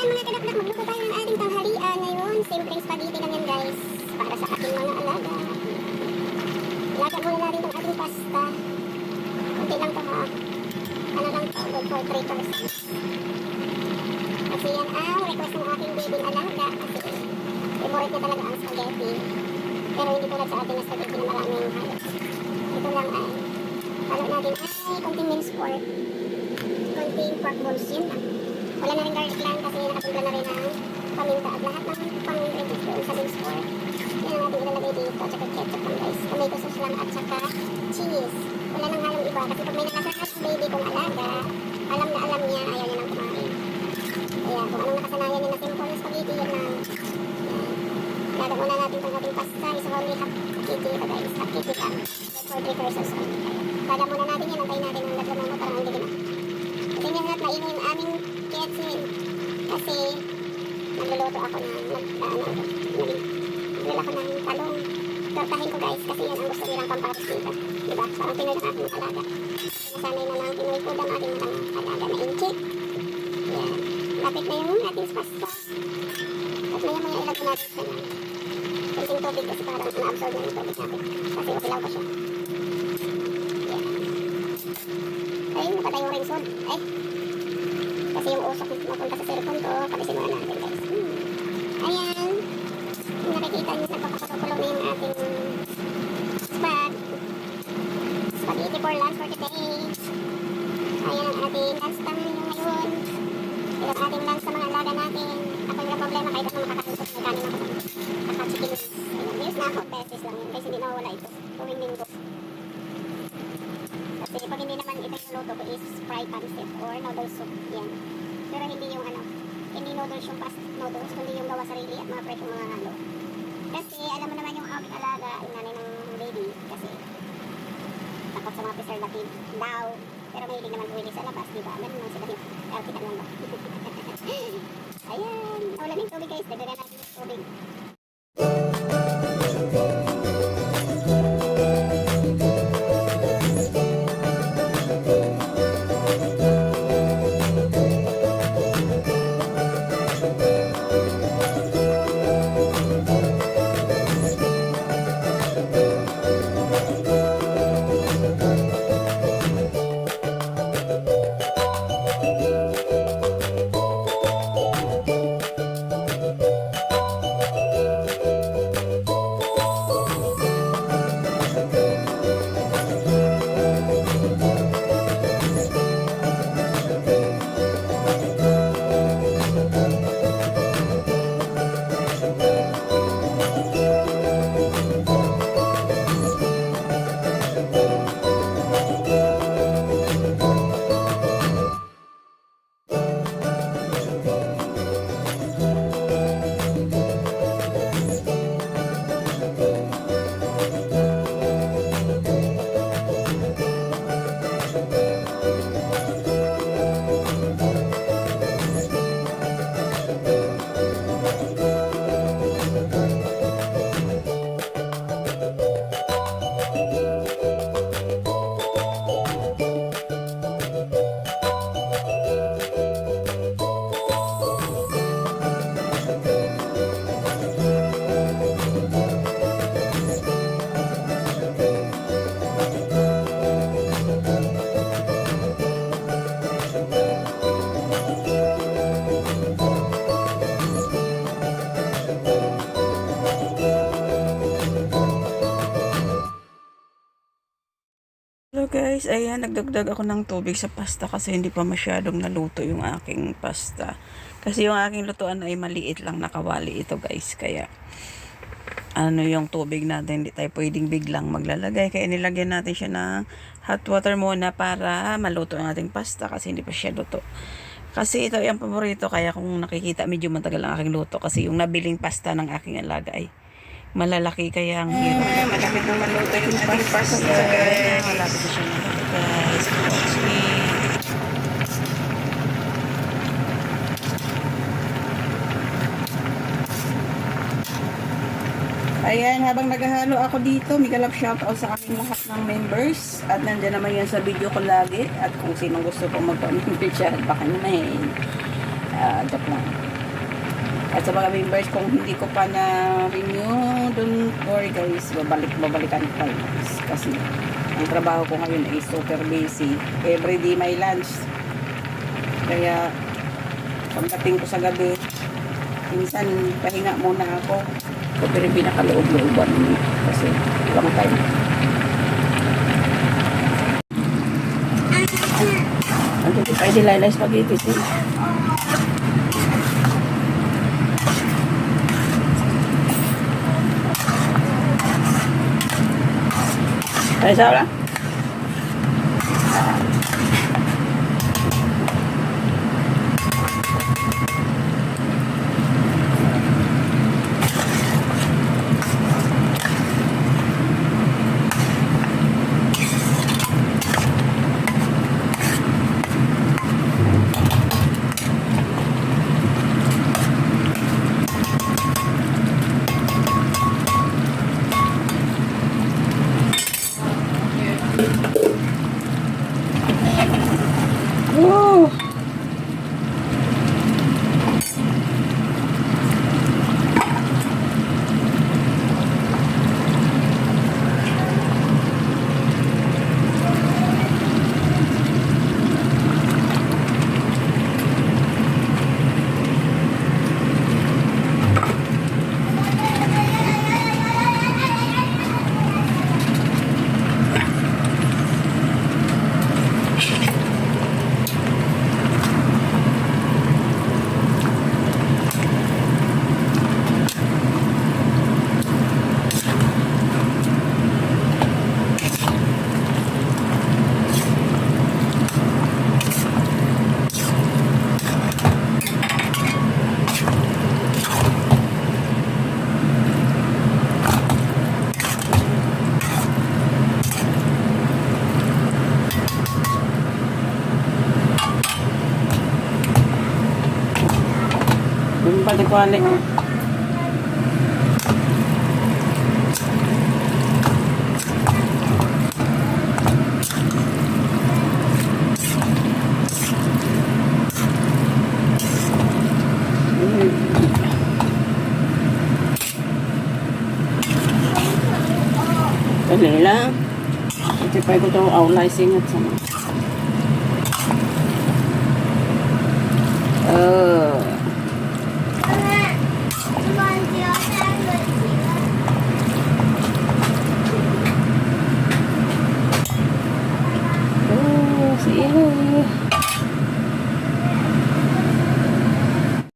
ayan mga kadakdak, magluto tayo ng ating tanghalian ngayon. Simpleng spaghetti lang yan guys. Para sa ating mga alaga. Ilaga muna natin itong ating pasta. Kunti lang to ha. Ano lang to, good for 3%. Kasi yan ang request ng aking baby alaga. Kasi favorite niya talaga ang spaghetti. Pero hindi tulad sa atin na spaghetti na maraming halos. Ito lang ay halo natin ay konting minced pork. Konting pork bones yun lang. Wala na rin garlic lang kasi nakatimpla na rin ang paminta at lahat ng pang-ingredients doon sa minced pork. Yan ang ating ilalagay dito. Tsaka ketchup lang guys. Tomato sauce lang at saka cheese. Wala nang halong iba kasi pag may nakasakas baby kong alaga, alam na alam niya, ayaw niya nang kumain. Kaya kung anong nakasanayan niya na simple spaghetti, yun lang. Lagyan muna natin itong ating pasta. Is only half kg ito guys. Half kg lang. For 3 persons only. Lagyan muna natin yan. Antayin natin ang lagyan mo para hindi na. Kasi niya lahat maingay yung aming kitchen. Kasi nagluluto ako ng nagluluto ako ng talong. Tortahin ko guys kasi yan ang gusto nilang pampatos dito. Diba? So ang Pinoy ng ating alaga. Nasanay na lang Pinoy food ang ating mga alaga na inchik. Yan. Lapit na yung ating pasta. At maya maya ilagay natin sa kunting tubig kasi parang na-absorb na yung tubig natin. Kasi usilaw ko siya. Yan. Ayun, napatay yung rinsod. Ay. Kasi yung usok napunta sa cellphone ko. Kapisin muna natin guys. Ayan. Kung nakikita nyo, nagpapakulo na yung ating spaghetti for lunch for today. Ayan ang ating lunch time ngayon. Ito ang ating lunch sa mga alaga natin. Ako yung problema kahit ako makakatusok ng kanin ako. Naka-chicken. Ayan, use na ako. Beses lang yun. Guys, hindi nawawala ito. Tuwing linggo. Kasi pag hindi naman ito yung luto ko is fried pancit or noodle soup. Yan. Pero hindi yung hindi noodles yung past noodles, kundi yung gawa sarili at mga fresh yung mga halo. Kasi alam mo naman yung aming alaga, yung nanay ng baby, kasi takot sa mga preservative daw. Pero mahilig naman buwili sa labas, diba? Ganun lang sila yung karpitan lang ba? Ayan, wala na yung tubig guys, dagdagan natin yung tubig. Hello guys, ayan, nagdagdag ako ng tubig sa pasta kasi hindi pa masyadong naluto yung aking pasta. Kasi yung aking lutuan ay maliit lang nakawali ito guys. Kaya, yung tubig natin, hindi tayo pwedeng biglang maglalagay. Kaya nilagyan natin siya ng hot water muna para maluto ang ating pasta kasi hindi pa siya luto. Kasi ito yung paborito, kaya kung nakikita medyo matagal ang aking luto kasi yung nabiling pasta ng aking alaga ay malalaki kaya ang hirap. Malapit na maluto yung ating pasta. Malapit na siya maluto guys. Ayan, habang naghahalo ako dito, mega love shoutout sa aking lahat ng members. At nandiyan naman yan sa video ko lagi. At kung sinong gusto ko magpa-member siya, baka naman. Joke lang. At sa mga members, kung hindi ko pa na-renew, don't worry guys, babalikan ko kayo guys. Kasi ang trabaho ko ngayon ay super busy. Everyday may lunch. Kaya pagdating ko sa gabi, minsan pahinga muna ako. Pero pinakaloob-looban kasi long time. Ang hindi pa dilay spaghetti eh. Ay, sabi lang. Oh. Yung pati-kwali. Dali lang. Itipay ko daw aulay singat sama.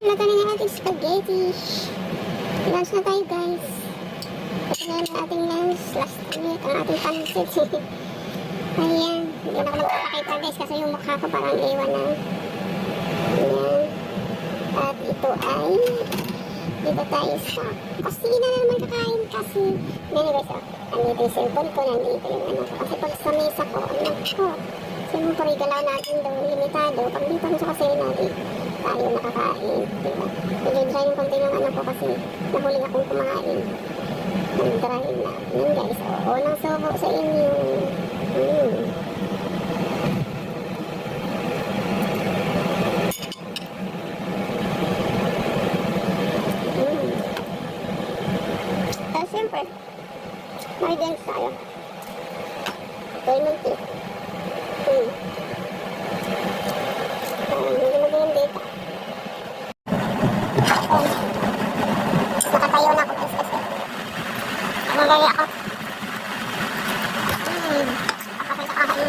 Laganin na natin spaghetti. Lunch na tayo guys. Ito na yung ating lunch. Last minute ang ating pansit. Ayan. Hindi na ako magpapakita guys kasi yung mukha ko parang iwan na. Ayan. At ito ay dito tayo sa kasi na naman kakain kasi anyway so nandito yung cellphone ko, nandito yung ano ko kasi pag sa mesa ko, ano ko siyempre galaw natin doon, limitado pag dito mo sa kasi natin tayo nakakain, diba? I-dry yung konti ng ano ko kasi nahuli akong kumain nag-dry na, yun guys unang subo sa inyo siyempre may dance tayo ito yung munti hindi magiging data nakatayo na ako guys kasi magali ako kakapit sa kakain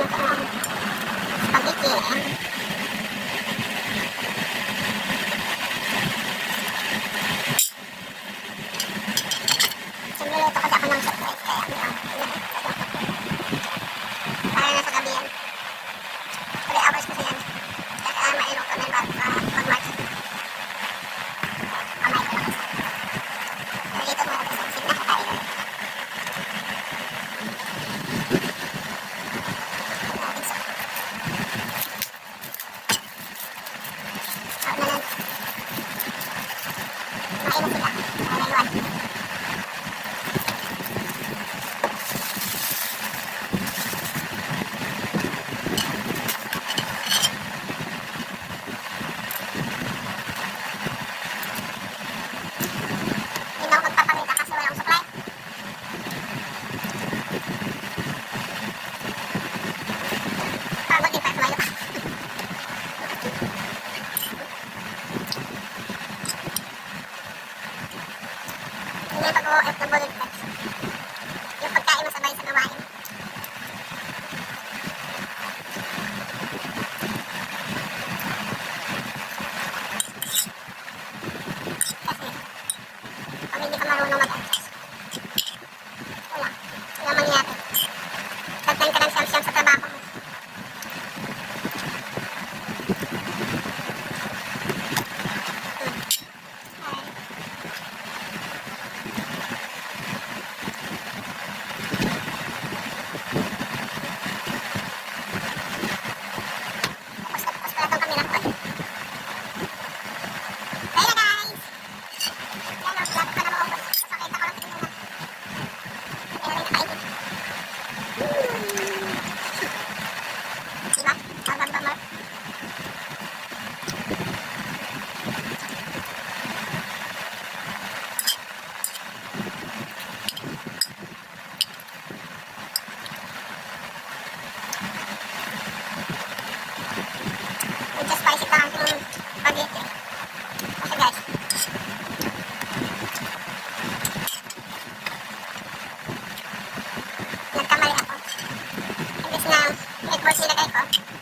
nalagay ko.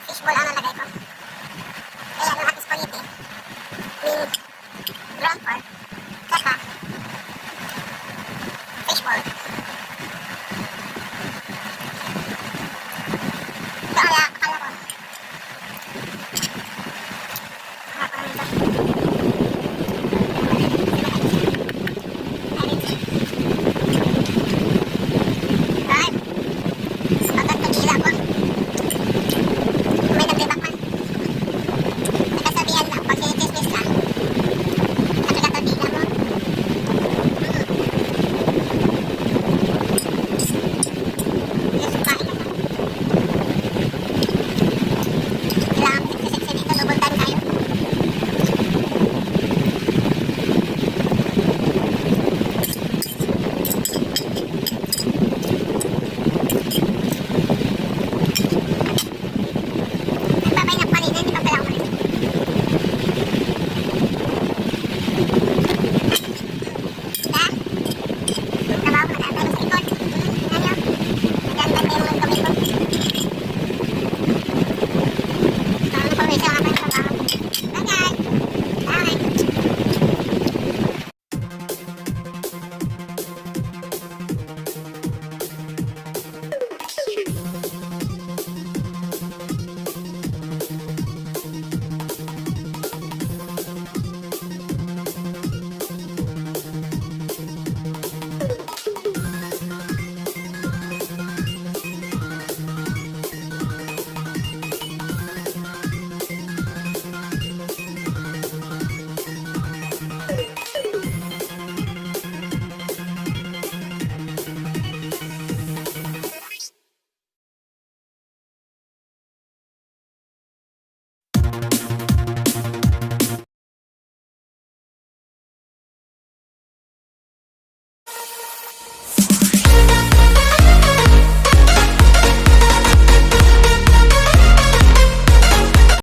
Fishball ang nalagay ko.